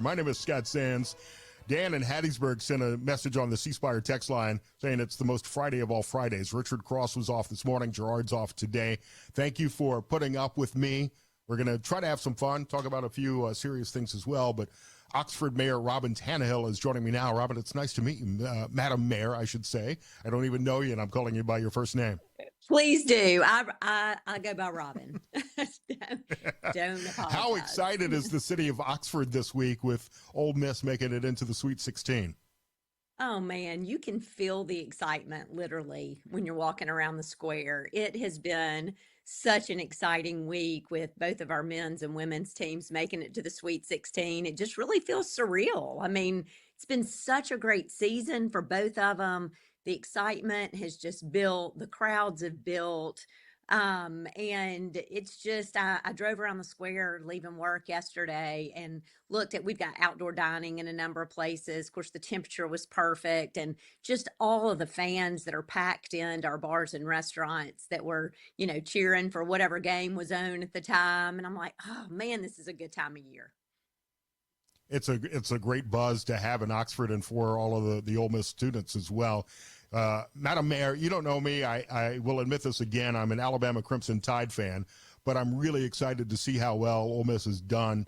My name is Scott Sands. Dan in Hattiesburg sent a message on the C Spire text line saying it's the most Friday of all Fridays. Richard Cross was off this morning. Gerard's off today. Thank you for putting up with me. We're going to try to have some fun, talk about a few serious things as well. But Oxford Mayor Robyn Tannehill is joining me now. Robyn, it's nice to meet you. Madam Mayor, I should say. I don't even know you, and I'm calling you by your first name. Please do. I go by Robyn. don't apologize. How excited is the city of Oxford this week with Ole Miss making it into the Sweet 16? Oh, man, you can feel the excitement literally when you're walking around the square. It has been such an exciting week with both of our men's and women's teams making it to the Sweet 16. It just really feels surreal. I mean, it's been such a great season for both of them. The excitement has just built, the crowds have built. And it's just, I drove around the square leaving work yesterday and looked at, we've got outdoor dining in a number of places. Of course, the temperature was perfect, and just all of the fans that are packed into our bars and restaurants that were, cheering for whatever game was on at the time. And I'm like, oh man, this is a good time of year. It's a great buzz to have in Oxford and for all of the Ole Miss students as well. Madam Mayor, you don't know me. I will admit this again. I'm an Alabama Crimson Tide fan, but I'm really excited to see how well Ole Miss has done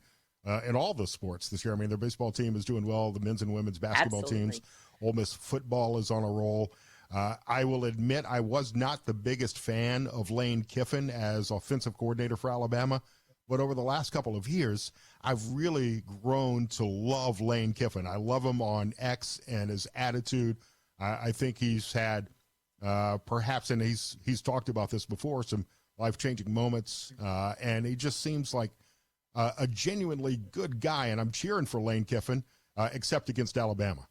in all the sports this year. I mean, their baseball team is doing well. The men's and women's basketball teams. Ole Miss football is on a roll. I will admit I was not the biggest fan of Lane Kiffin as offensive coordinator for Alabama, but over the last couple of years, I've really grown to love Lane Kiffin. I love him on X and his attitude. I think he's had perhaps, and he's talked about this before, some life-changing moments, and he just seems like a genuinely good guy, and I'm cheering for Lane Kiffin, except against Alabama.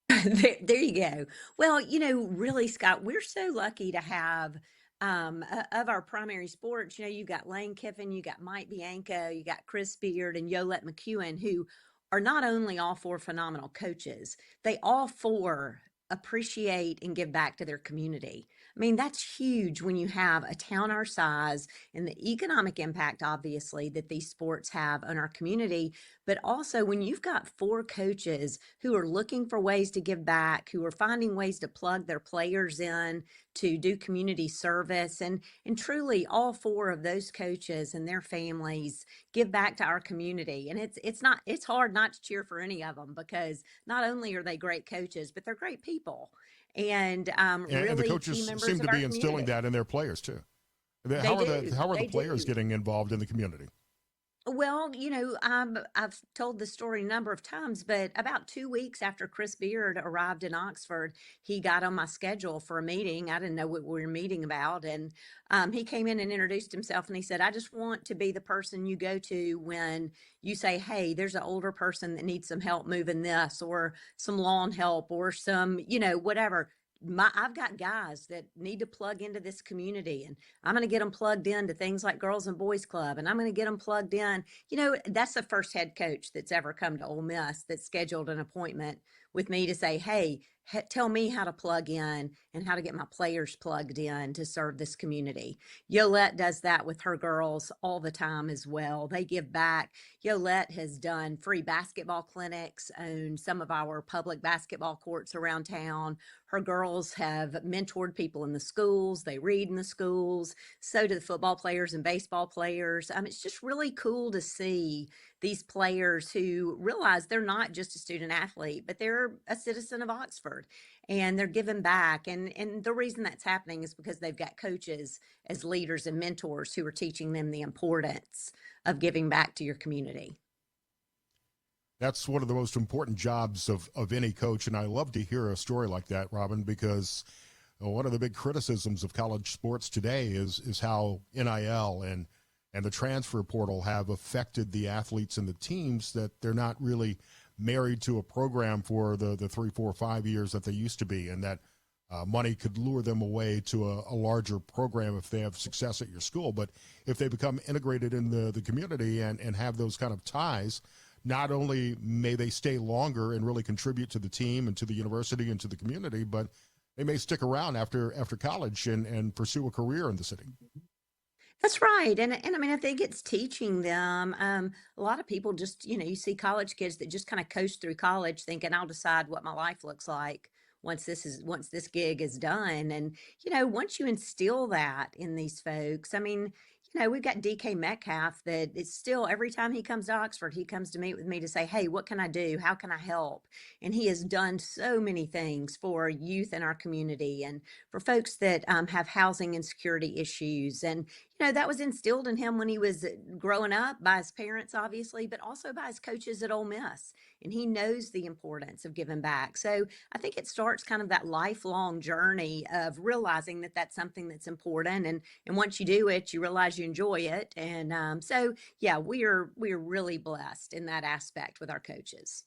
There you go. Well, really, Scott, we're so lucky to have of our primary sports. You got Lane Kiffin, you got Mike Bianco, you got Chris Beard, and Yolette McEwen, who are not only all four phenomenal coaches, they all four appreciate and give back to their community. I mean, that's huge when you have a town our size and the economic impact, obviously, that these sports have on our community. But also when you've got four coaches who are looking for ways to give back, who are finding ways to plug their players in to do community service, and truly all four of those coaches and their families give back to our community. And it's hard not to cheer for any of them, because not only are they great coaches, but they're great people. And really, and the coaches seem to be instilling that in their players too. How are the players getting involved in the community? Well, I've told the story a number of times, but about 2 weeks after Chris Beard arrived in Oxford, he got on my schedule for a meeting. I didn't know what we were meeting about. And he came in and introduced himself, and he said, I just want to be the person you go to when you say, hey, there's an older person that needs some help moving this, or some lawn help, or some, whatever. I've got guys that need to plug into this community, and I'm going to get them plugged into things like Girls and Boys Club, and I'm going to get them plugged in. That's the first head coach that's ever come to Ole Miss that scheduled an appointment with me to say, hey, tell me how to plug in and how to get my players plugged in to serve this community. Yolette does that with her girls all the time as well. They give back. Yolette has done free basketball clinics on some of our public basketball courts around town. Her girls have mentored people in the schools. They read in the schools. So do the football players and baseball players. It's just really cool to see these players who realize they're not just a student athlete, but they're a citizen of Oxford, and they're giving back. And the reason that's happening is because they've got coaches as leaders and mentors who are teaching them the importance of giving back to your community. That's one of the most important jobs of any coach, and I love to hear a story like that, Robyn, because one of the big criticisms of college sports today is how NIL and the transfer portal have affected the athletes and the teams, that they're not really married to a program for the 3, 4, 5 years that they used to be, and that money could lure them away to a larger program if they have success at your school. But if they become integrated in the community and have those kind of ties, not only may they stay longer and really contribute to the team and to the university and to the community, but they may stick around after college and pursue a career in the city. That's right, and I mean, I think it's teaching them, a lot of people just, you see college kids that just kinda coast through college thinking, "I'll decide what my life looks like once this gig is done," and, once you instill that in these folks, I mean, we've got DK Metcalf that it's still every time he comes to Oxford, he comes to meet with me to say, "Hey, what can I do? How can I help?" And he has done so many things for youth in our community and for folks that, have housing insecurity issues, and that was instilled in him when he was growing up by his parents, obviously, but also by his coaches at Ole Miss. And he knows the importance of giving back. So I think it starts kind of that lifelong journey of realizing that that's something that's important. And once you do it, you realize you enjoy it. And so, yeah, we are really blessed in that aspect with our coaches.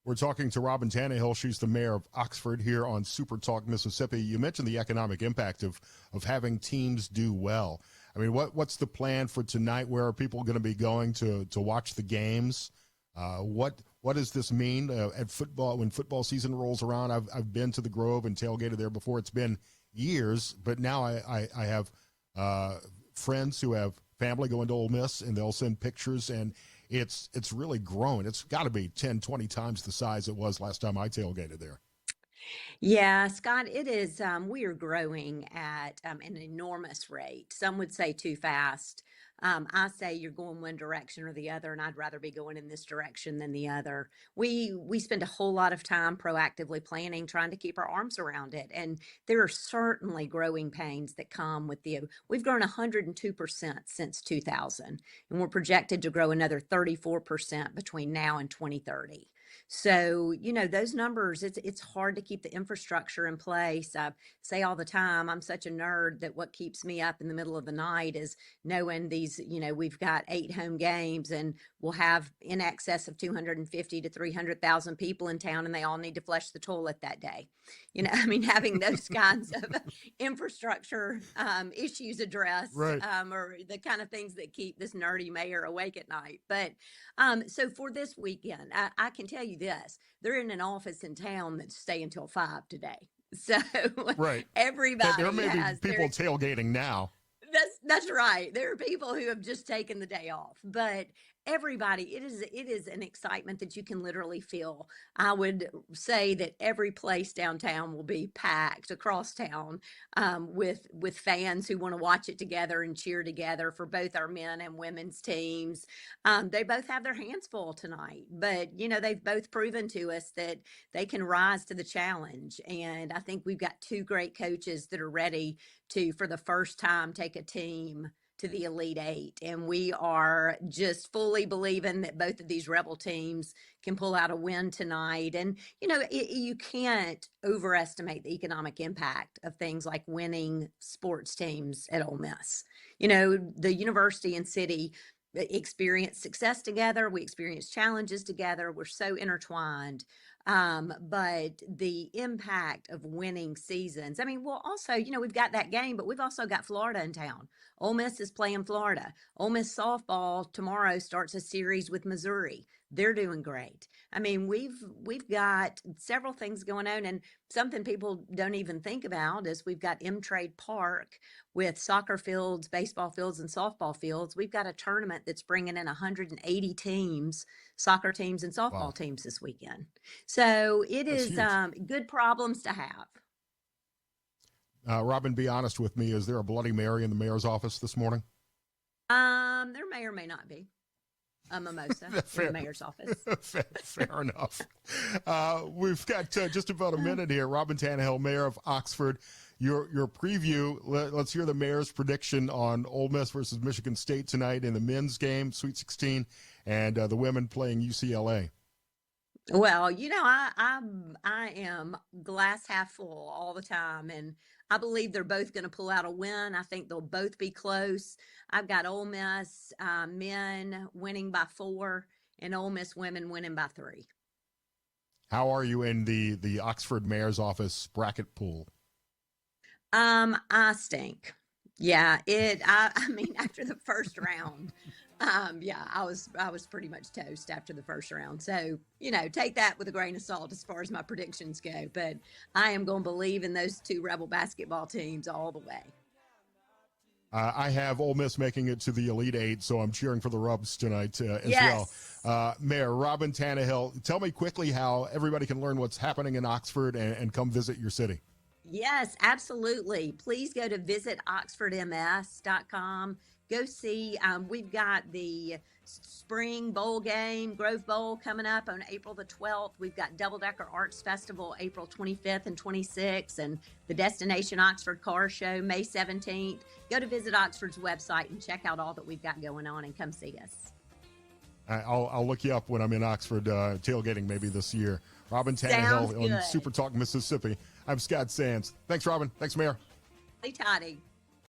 We're talking to Robyn Tannehill. She's the mayor of Oxford here on Super Talk, Mississippi. You mentioned the economic impact of having teams do well. I mean, what's the plan for tonight? Where are people going to be going to watch the games? What does this mean at football when football season rolls around? I've been to the Grove and tailgated there before. It's been years, but now I have friends who have family going to Ole Miss, and they'll send pictures, and it's really grown. It's got to be 10, 20 times the size it was last time I tailgated there. Yeah, Scott, it is. We are growing at an enormous rate. Some would say too fast. I say you're going one direction or the other, and I'd rather be going in this direction than the other. We spend a whole lot of time proactively planning, trying to keep our arms around it, and there are certainly growing pains that come with the. We've grown 102% since 2000, and we're projected to grow another 34% between now and 2030. So, those numbers, it's hard to keep the infrastructure in place. I say all the time, I'm such a nerd that what keeps me up in the middle of the night is knowing these, we've got 8 home games and we'll have in excess of 250 to 300,000 people in town and they all need to flush the toilet that day. I mean, having those kinds of infrastructure issues addressed Right. are the kind of things that keep this nerdy mayor awake at night. But so for this weekend, I can tell you this: they're in an office in town that's staying till 5 today. So Right. There everybody may be has people their tailgating now. that's right. There are people who have just taken the day off, but everybody, it is an excitement that you can literally feel. I would say that every place downtown will be packed across town with fans who want to watch it together and cheer together for both our men and women's teams. They both have their hands full tonight, but they've both proven to us that they can rise to the challenge. And I think we've got two great coaches that are ready to, for the first time, take a team to the Elite Eight. And we are just fully believing that both of these Rebel teams can pull out a win tonight. And, you can't overestimate the economic impact of things like winning sports teams at Ole Miss. The university and city experience success together. We experience challenges together. We're so intertwined. But the impact of winning seasons. I mean, well, also, we've got that game, but we've also got Florida in town. Ole Miss is playing Florida. Ole Miss softball tomorrow starts a series with Missouri. They're doing great. I mean, we've got several things going on, and something people don't even think about is we've got M Trade Park with soccer fields, baseball fields, and softball fields. We've got a tournament that's bringing in 180 teams, soccer teams and softball Wow. teams this weekend. So it That's is huge. good problems to have. Robyn, be honest with me. Is there a Bloody Mary in the mayor's office this morning? There may or may not be a mimosa in the Fair. mayor's office. Fair enough. We've got just about a minute here. Robyn Tannehill, mayor of Oxford. Your preview. Let's hear the mayor's prediction on Ole Miss versus Michigan State tonight in the men's game, Sweet 16, and the women playing UCLA. Well, I am glass half full all the time, and I believe they're both going to pull out a win. I think they'll both be close. I've got Ole Miss men winning by 4, and Ole Miss women winning by 3. How are you in the Oxford mayor's office bracket pool? I stink. Yeah, I mean, after the first round, yeah, I was pretty much toast after the first round. So, take that with a grain of salt as far as my predictions go. But I am going to believe in those two Rebel basketball teams all the way. I have Ole Miss making it to the Elite Eight, so I'm cheering for the Rubs tonight as Yes. well. Mayor Robyn Tannehill, tell me quickly how everybody can learn what's happening in Oxford and come visit your city. Yes, absolutely. Please go to visitoxfordms.com. Go see, we've got the spring bowl game, Grove Bowl, coming up on April the 12th. We've got Double Decker Arts Festival April 25th and 26th, and the Destination Oxford Car Show May 17th. Go to Visit Oxford's website and check out all that we've got going on and come see us. I'll look you up when I'm in Oxford tailgating maybe this year. Robyn Tannehill on SuperTalk Mississippi. I'm Scott Sands. Thanks, Robyn. Thanks, Mayor. Toddy.